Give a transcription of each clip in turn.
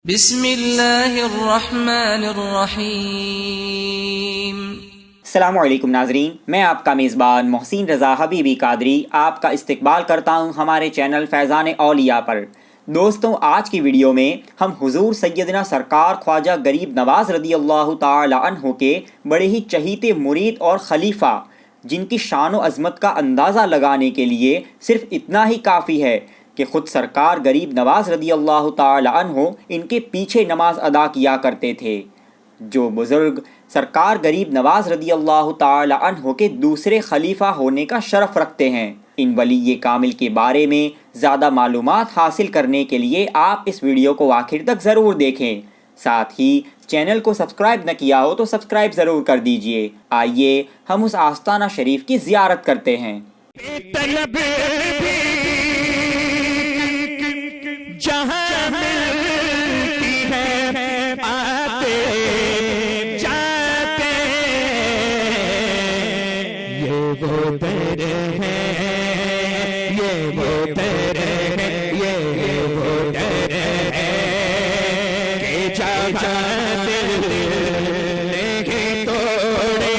بسم اللہ الرحمن الرحیم۔ السلام علیکم ناظرین، میں آپ کا میزبان محسن رضا حبیبی قادری آپ کا استقبال کرتا ہوں ہمارے چینل فیضان اولیاء پر۔ دوستوں، آج کی ویڈیو میں ہم حضور سیدنا سرکار خواجہ غریب نواز رضی اللہ تعالی عنہ کے بڑے ہی چہیتے مرید اور خلیفہ، جن کی شان و عظمت کا اندازہ لگانے کے لیے صرف اتنا ہی کافی ہے کہ خود سرکار غریب نواز رضی اللہ تعالی عنہ ان کے پیچھے نماز ادا کیا کرتے تھے۔ جو بزرگ سرکار غریب نواز رضی اللہ تعالی عنہ کے دوسرے خلیفہ ہونے کا شرف رکھتے ہیں، ان ولی کامل کے بارے میں زیادہ معلومات حاصل کرنے کے لیے آپ اس ویڈیو کو آخر تک ضرور دیکھیں۔ ساتھ ہی چینل کو سبسکرائب نہ کیا ہو تو سبسکرائب ضرور کر دیجئے۔ آئیے ہم اس آستانہ شریف کی زیارت کرتے ہیں۔ جہاں ملتی ہے آتے جاتے، یہ وہ در ہے، یہ وہ در ہے، یہ وہ در ہے کہ جہاں دل نہیں توڑے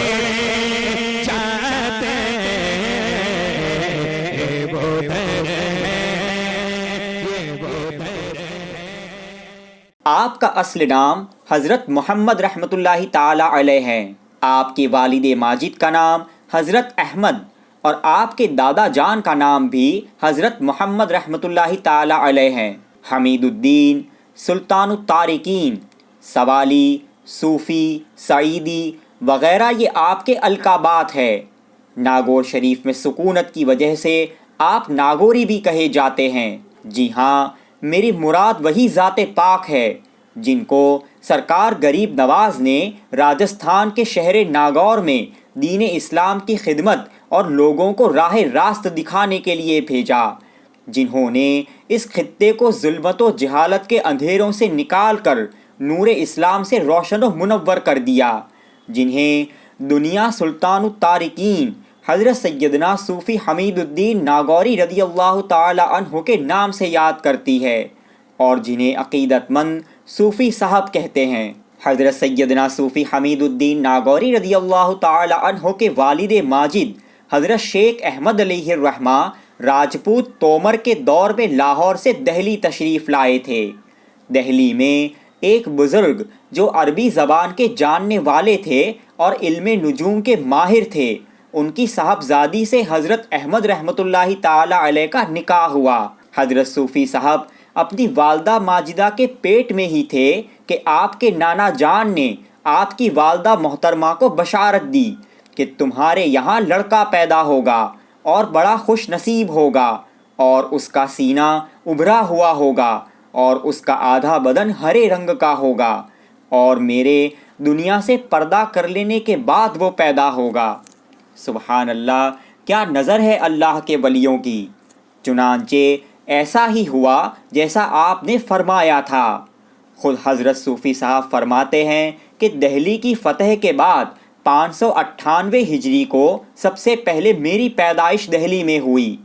جاتے، یہ وہ در ہے۔ آپ کا اصل نام حضرت محمد رحمۃ اللہ تعالی علیہ ہے۔ آپ کے والد ماجد کا نام حضرت احمد اور آپ کے دادا جان کا نام بھی حضرت محمد رحمۃ اللہ تعالی علیہ ہے۔ حمید الدین، سلطان الطارقین، سوالی، صوفی، سعیدی وغیرہ یہ آپ کے القابات ہے۔ ناگور شریف میں سکونت کی وجہ سے آپ ناگوری بھی کہے جاتے ہیں۔ جی ہاں، میری مراد وہی ذات پاک ہے جن کو سرکار غریب نواز نے راجستھان کے شہر ناگور میں دین اسلام کی خدمت اور لوگوں کو راہ راست دکھانے کے لیے بھیجا، جنہوں نے اس خطے کو ظلمت و جہالت کے اندھیروں سے نکال کر نور اسلام سے روشن و منور کر دیا، جنہیں دنیا سلطان الطارقین حضرت سیدنا صوفی حمید الدین ناگوری رضی اللہ تعالی عنہ کے نام سے یاد کرتی ہے، اور جنہیں عقیدت مند صوفی صاحب کہتے ہیں۔ حضرت سیدنا صوفی حمید الدین ناگوری رضی اللہ تعالی عنہ کے والد ماجد حضرت شیخ احمد علیہ الرحمہ راجپوت تومر کے دور میں لاہور سے دہلی تشریف لائے تھے۔ دہلی میں ایک بزرگ جو عربی زبان کے جاننے والے تھے اور علم نجوم کے ماہر تھے، ان کی صاحبزادی سے حضرت احمد رحمۃ اللہ تعالی علیہ کا نکاح ہوا۔ حضرت صوفی صاحب اپنی والدہ ماجدہ کے پیٹ میں ہی تھے کہ آپ کے نانا جان نے آپ کی والدہ محترمہ کو بشارت دی کہ تمہارے یہاں لڑکا پیدا ہوگا اور بڑا خوش نصیب ہوگا، اور اس کا سینہ ابھرا ہوا ہوگا اور اس کا آدھا بدن ہرے رنگ کا ہوگا، اور میرے دنیا سے پردہ کر لینے کے بعد وہ پیدا ہوگا۔ سبحان اللہ، کیا نظر ہے اللہ کے ولیوں کی۔ چنانچہ ایسا ہی ہوا جیسا آپ نے فرمایا تھا۔ خود حضرت صوفی صاحب فرماتے ہیں کہ دہلی کی فتح کے بعد 598 ہجری کو سب سے پہلے میری پیدائش دہلی میں ہوئی،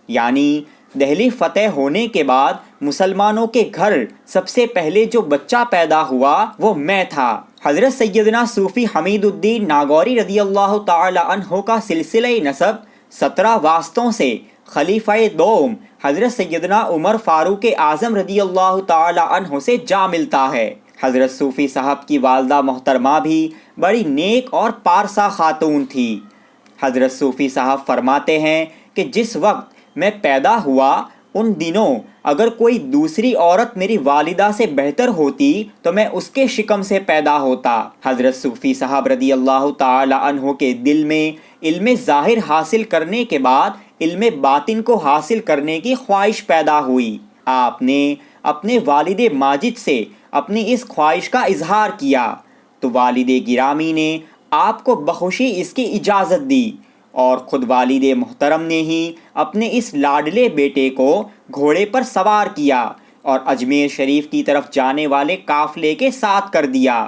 یعنی دہلی فتح ہونے کے بعد مسلمانوں کے گھر سب سے پہلے جو بچہ پیدا ہوا وہ میں تھا۔ حضرت سیدنا صوفی حمید الدین ناگوری رضی اللہ تعالی عنہ کا سلسلہ نسب 17 واسطوں سے خلیفہ دوم حضرت سیدنا عمر فاروق اعظم رضی اللہ تعالی عنہ سے جا ملتا ہے۔ حضرت صوفی صاحب کی والدہ محترمہ بھی بڑی نیک اور پارسا خاتون تھی۔ حضرت صوفی صاحب فرماتے ہیں کہ جس وقت میں پیدا ہوا ان دنوں اگر کوئی دوسری عورت میری والدہ سے بہتر ہوتی تو میں اس کے شکم سے پیدا ہوتا۔ حضرت صوفی صاحب رضی اللہ تعالی عنہ کے دل میں علم ظاہر حاصل کرنے کے بعد علم باطن کو حاصل کرنے کی خواہش پیدا ہوئی۔ آپ نے اپنے والد ماجد سے اپنی اس خواہش کا اظہار کیا تو والد گرامی نے آپ کو بخوشی اس کی اجازت دی، اور خود والد محترم نے ہی اپنے اس لاڈلے بیٹے کو گھوڑے پر سوار کیا اور اجمیر شریف کی طرف جانے والے قافلے کے ساتھ کر دیا۔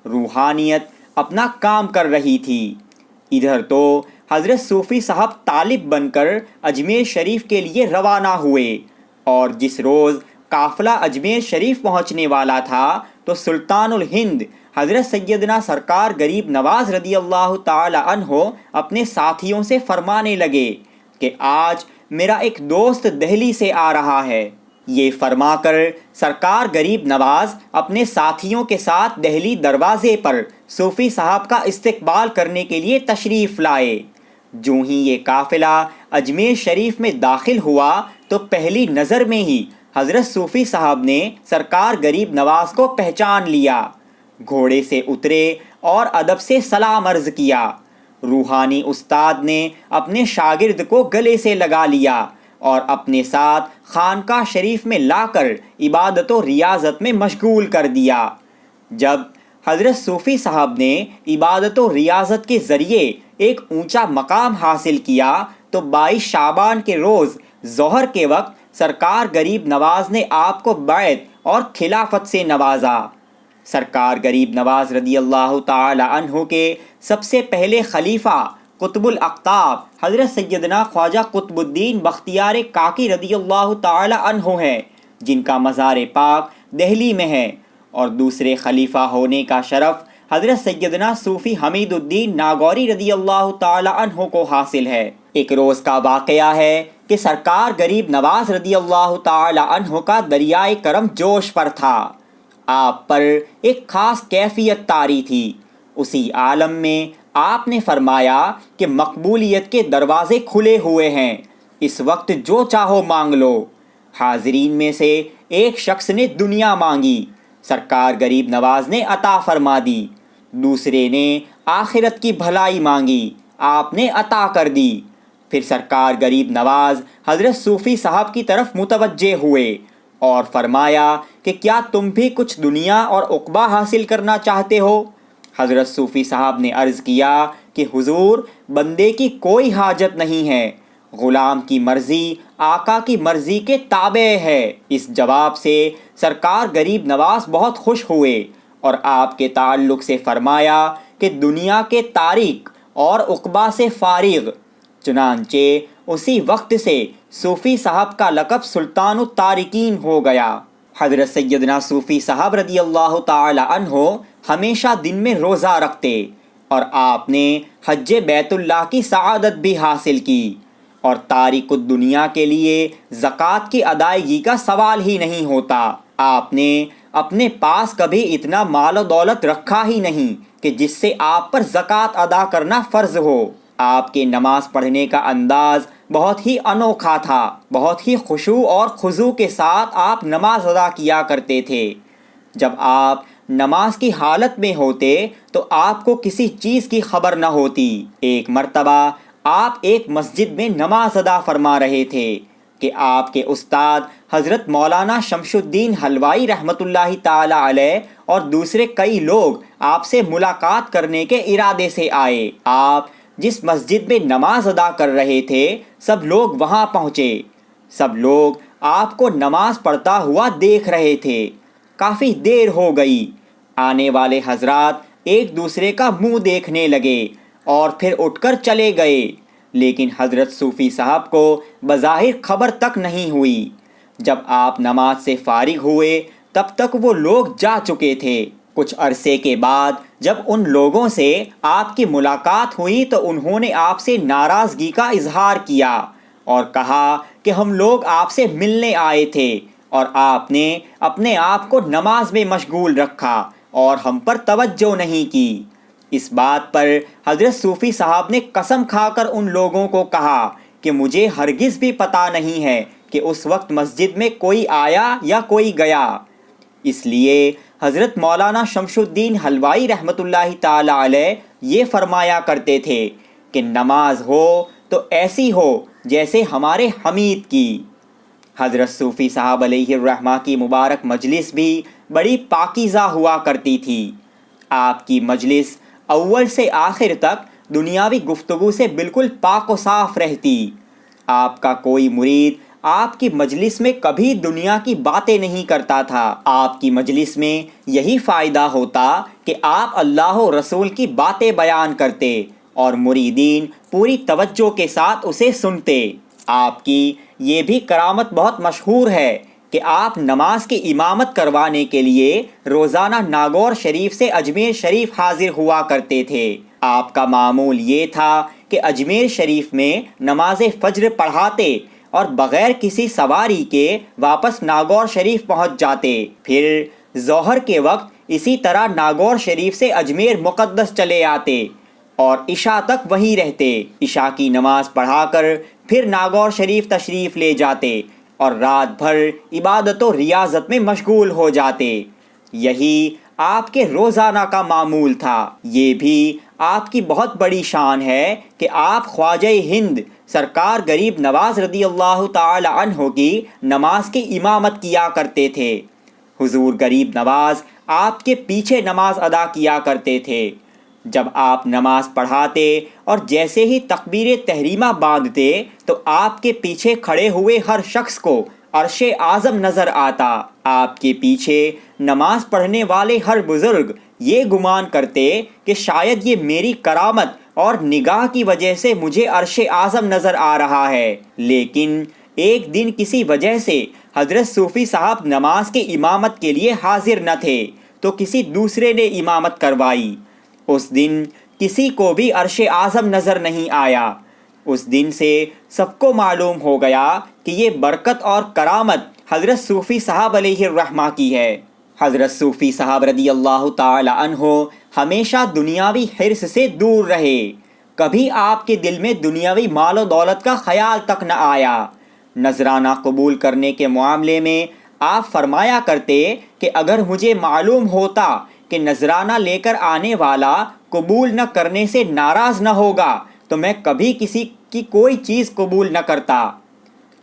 روحانیت اپنا کام کر رہی تھی۔ ادھر تو حضرت صوفی صاحب طالب بن کر اجمیر شریف کے لیے روانہ ہوئے، اور جس روز قافلہ اجمیر شریف پہنچنے والا تھا تو سلطان الہند حضرت سیدنا سرکار غریب نواز رضی اللہ تعالی عنہ اپنے ساتھیوں سے فرمانے لگے کہ آج میرا ایک دوست دہلی سے آ رہا ہے۔ یہ فرما کر سرکار غریب نواز اپنے ساتھیوں کے ساتھ دہلی دروازے پر صوفی صاحب کا استقبال کرنے کے لیے تشریف لائے۔ جو ہی یہ قافلہ اجمیر شریف میں داخل ہوا تو پہلی نظر میں ہی حضرت صوفی صاحب نے سرکار غریب نواز کو پہچان لیا، گھوڑے سے اترے اور ادب سے سلام عرض کیا۔ روحانی استاد نے اپنے شاگرد کو گلے سے لگا لیا اور اپنے ساتھ خانقاہ شریف میں لا کر عبادت و ریاضت میں مشغول کر دیا۔ جب حضرت صوفی صاحب نے عبادت و ریاضت کے ذریعے ایک اونچا مقام حاصل کیا تو 22 شعبان کے روز ظہر کے وقت سرکار غریب نواز نے آپ کو بیعت اور خلافت سے نوازا۔ سرکار غریب نواز رضی اللہ تعالی عنہ کے سب سے پہلے خلیفہ قطب الاقطاب حضرت سیدنا خواجہ قطب الدین بختیار کاکی رضی اللہ تعالی عنہ ہیں، جن کا مزار پاک دہلی میں ہے، اور دوسرے خلیفہ ہونے کا شرف حضرت سیدنا صوفی حمید الدین ناگوری رضی اللہ تعالی عنہ کو حاصل ہے۔ ایک روز کا واقعہ ہے کہ سرکار غریب نواز رضی اللہ تعالی عنہ کا دریائے کرم جوش پر تھا۔ آپ پر ایک خاص کیفیت طاری تھی۔ اسی عالم میں آپ نے فرمایا کہ مقبولیت کے دروازے کھلے ہوئے ہیں، اس وقت جو چاہو مانگ لو۔ حاضرین میں سے ایک شخص نے دنیا مانگی، سرکار غریب نواز نے عطا فرما دی۔ دوسرے نے آخرت کی بھلائی مانگی، آپ نے عطا کر دی۔ پھر سرکار غریب نواز حضرت صوفی صاحب کی طرف متوجہ ہوئے اور فرمایا کہ کیا تم بھی کچھ دنیا اور عقبہ حاصل کرنا چاہتے ہو؟ حضرت صوفی صاحب نے عرض کیا کہ حضور، بندے کی کوئی حاجت نہیں ہے، غلام کی مرضی آقا کی مرضی کے تابع ہے۔ اس جواب سے سرکار غریب نواز بہت خوش ہوئے اور آپ کے تعلق سے فرمایا کہ دنیا کے تارک اور عقبہ سے فارغ۔ چنانچہ اسی وقت سے صوفی صاحب کا لقب سلطان التارکین ہو گیا۔ حضرت سیدنا صوفی صاحب رضی اللہ تعالی عنہ ہمیشہ دن میں روزہ رکھتے اور آپ نے حج بیت اللہ کی سعادت بھی حاصل کی، اور تارک الدنیا کے لیے زکوٰۃ کی ادائیگی کا سوال ہی نہیں ہوتا۔ آپ نے اپنے پاس کبھی اتنا مال و دولت رکھا ہی نہیں کہ جس سے آپ پر زکوٰۃ ادا کرنا فرض ہو۔ آپ کے نماز پڑھنے کا انداز بہت ہی انوکھا تھا، بہت ہی خشوع اور خضوع کے ساتھ آپ نماز ادا کیا کرتے تھے۔ جب آپ نماز کی حالت میں ہوتے تو آپ کو کسی چیز کی خبر نہ ہوتی۔ ایک مرتبہ آپ ایک مسجد میں نماز ادا فرما رہے تھے کہ آپ کے استاد حضرت مولانا شمس الدین حلوائی رحمۃ اللہ تعالی علیہ اور دوسرے کئی لوگ آپ سے ملاقات کرنے کے ارادے سے آئے۔ آپ جس مسجد میں نماز ادا کر رہے تھے سب لوگ وہاں پہنچے۔ سب لوگ آپ کو نماز پڑھتا ہوا دیکھ رہے تھے۔ کافی دیر ہو گئی۔ آنے والے حضرات ایک دوسرے کا منہ دیکھنے لگے اور پھر اٹھ کر چلے گئے، لیکن حضرت صوفی صاحب کو بظاہر خبر تک نہیں ہوئی۔ جب آپ نماز سے فارغ ہوئے تب تک وہ لوگ جا چکے تھے۔ کچھ عرصے کے بعد جب ان لوگوں سے آپ کی ملاقات ہوئی تو انہوں نے آپ سے ناراضگی کا اظہار کیا اور کہا کہ ہم لوگ آپ سے ملنے آئے تھے اور آپ نے اپنے آپ کو نماز میں مشغول رکھا اور ہم پر توجہ نہیں کی۔ اس بات پر حضرت صوفی صاحب نے قسم کھا کر ان لوگوں کو کہا کہ مجھے ہرگز بھی پتہ نہیں ہے کہ اس وقت مسجد میں کوئی آیا یا کوئی گیا۔ اس لیے حضرت مولانا شمس الدین حلوائی رحمۃ اللہ تعالی علیہ یہ فرمایا کرتے تھے کہ نماز ہو تو ایسی ہو جیسے ہمارے حمید کی۔ حضرت صوفی صاحب علیہ الرحمہ کی مبارک مجلس بھی بڑی پاکیزہ ہوا کرتی تھی۔ آپ کی مجلس اول سے آخر تک دنیاوی گفتگو سے بالکل پاک و صاف رہتی۔ آپ کا کوئی مرید آپ کی مجلس میں کبھی دنیا کی باتیں نہیں کرتا تھا۔ آپ کی مجلس میں یہی فائدہ ہوتا کہ آپ اللہ و رسول کی باتیں بیان کرتے اور مریدین پوری توجہ کے ساتھ اسے سنتے۔ آپ کی یہ بھی کرامت بہت مشہور ہے کہ آپ نماز کی امامت کروانے کے لیے روزانہ ناگور شریف سے اجمیر شریف حاضر ہوا کرتے تھے۔ آپ کا معمول یہ تھا کہ اجمیر شریف میں نماز فجر پڑھاتے اور بغیر کسی سواری کے واپس ناگور شریف پہنچ جاتے، پھر ظہر کے وقت اسی طرح ناگور شریف سے اجمیر مقدس چلے آتے اور عشاء تک وہیں رہتے، عشاء کی نماز پڑھا کر پھر ناگور شریف تشریف لے جاتے اور رات بھر عبادت و ریاضت میں مشغول ہو جاتے۔ یہی آپ کے روزانہ کا معمول تھا۔ یہ بھی آپ کی بہت بڑی شان ہے کہ آپ خواجہ ہند سرکار غریب نواز رضی اللہ تعالی عنہ کی نماز کی امامت کیا کرتے تھے۔ حضور غریب نواز آپ کے پیچھے نماز ادا کیا کرتے تھے۔ جب آپ نماز پڑھاتے اور جیسے ہی تکبیر تحریمہ باندھتے تو آپ کے پیچھے کھڑے ہوئے ہر شخص کو عرش اعظم نظر آتا۔ آپ کے پیچھے نماز پڑھنے والے ہر بزرگ یہ گمان کرتے کہ شاید یہ میری کرامت اور نگاہ کی وجہ سے مجھے عرش اعظم نظر آ رہا ہے، لیکن ایک دن کسی وجہ سے حضرت صوفی صاحب نماز کی امامت کے لیے حاضر نہ تھے تو کسی دوسرے نے امامت کروائی۔ اس دن کسی کو بھی عرش اعظم نظر نہیں آیا۔ اس دن سے سب کو معلوم ہو گیا کہ یہ برکت اور کرامت حضرت صوفی صاحب علیہ الرحمہ کی ہے۔ حضرت صوفی صاحب رضی اللہ تعالی عنہ ہمیشہ دنیاوی حرص سے دور رہے، کبھی آپ کے دل میں دنیاوی مال و دولت کا خیال تک نہ آیا۔ نذرانہ قبول کرنے کے معاملے میں آپ فرمایا کرتے کہ اگر مجھے معلوم ہوتا کہ نذرانہ لے کر آنے والا قبول نہ کرنے سے ناراض نہ ہوگا تو میں کبھی کسی کی کوئی چیز قبول نہ کرتا۔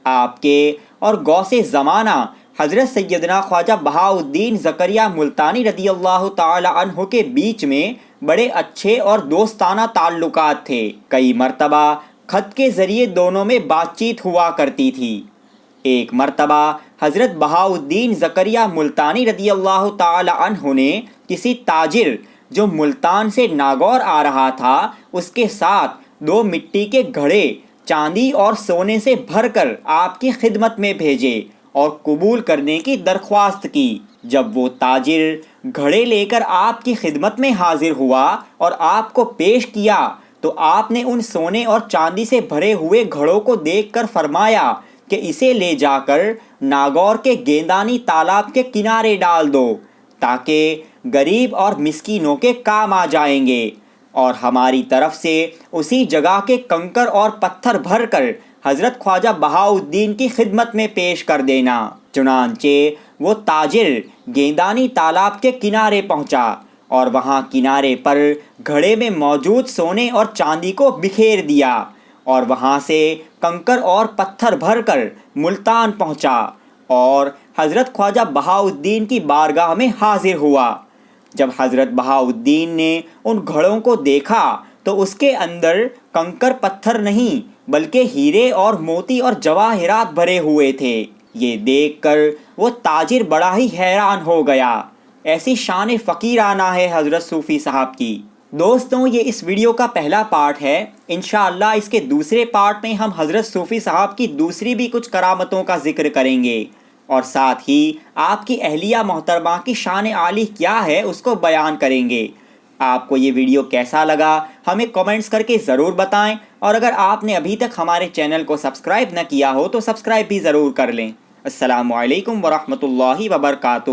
آپ کے اور غوث زمانہ حضرت سیدنا خواجہ بہاؤالدین زکریا ملتانی رضی اللہ تعالی عنہ کے بیچ میں بڑے اچھے اور دوستانہ تعلقات تھے۔ کئی مرتبہ خط کے ذریعے دونوں میں بات چیت ہوا کرتی تھی۔ ایک مرتبہ حضرت بہاؤالدین زکریا ملتانی رضی اللہ تعالی عنہ نے کسی تاجر جو ملتان سے ناگور آ رہا تھا اس کے ساتھ 2 مٹی کے گھڑے چاندی اور سونے سے بھر کر آپ کی خدمت میں بھیجے اور قبول کرنے کی درخواست کی۔ جب وہ تاجر گھڑے لے کر آپ کی خدمت میں حاضر ہوا اور آپ کو پیش کیا تو آپ نے ان سونے اور چاندی سے بھرے ہوئے گھڑوں کو دیکھ کر فرمایا کہ اسے لے جا کر ناگور کے گیندانی تالاب کے کنارے ڈال دو تاکہ غریب اور مسکینوں کے کام آ جائیں گے، اور ہماری طرف سے اسی جگہ کے کنکر اور پتھر بھر کر حضرت خواجہ بہاؤالدین کی خدمت میں پیش کر دینا۔ چنانچہ وہ تاجر گیندانی تالاب کے کنارے پہنچا اور وہاں کنارے پر گھڑے میں موجود سونے اور چاندی کو بکھیر دیا اور وہاں سے کنکر اور پتھر بھر کر ملتان پہنچا اور حضرت خواجہ بہاؤالدین کی بارگاہ میں حاضر ہوا۔ جب حضرت بہاؤالدین نے ان گھڑوں کو دیکھا تو اس کے اندر کنکر پتھر نہیں بلکہ ہیرے اور موتی اور جواہرات بھرے ہوئے تھے۔ یہ دیکھ کر وہ تاجر بڑا ہی حیران ہو گیا۔ ایسی شان فقیرانہ ہے حضرت صوفی صاحب کی۔ دوستوں، یہ اس ویڈیو کا پہلا پارٹ ہے۔ انشاءاللہ اس کے دوسرے پارٹ میں ہم حضرت صوفی صاحب کی دوسری بھی کچھ کرامتوں کا ذکر کریں گے اور ساتھ ہی آپ کی اہلیہ محترمہ کی شان عالی کیا ہے اس کو بیان کریں گے۔ آپ کو یہ ویڈیو کیسا لگا ہمیں کمنٹس کر کے ضرور بتائیں، اور اگر آپ نے ابھی تک ہمارے چینل کو سبسکرائب نہ کیا ہو تو سبسکرائب بھی ضرور کر لیں۔ السلام علیکم ورحمۃ اللہ وبرکاتہ۔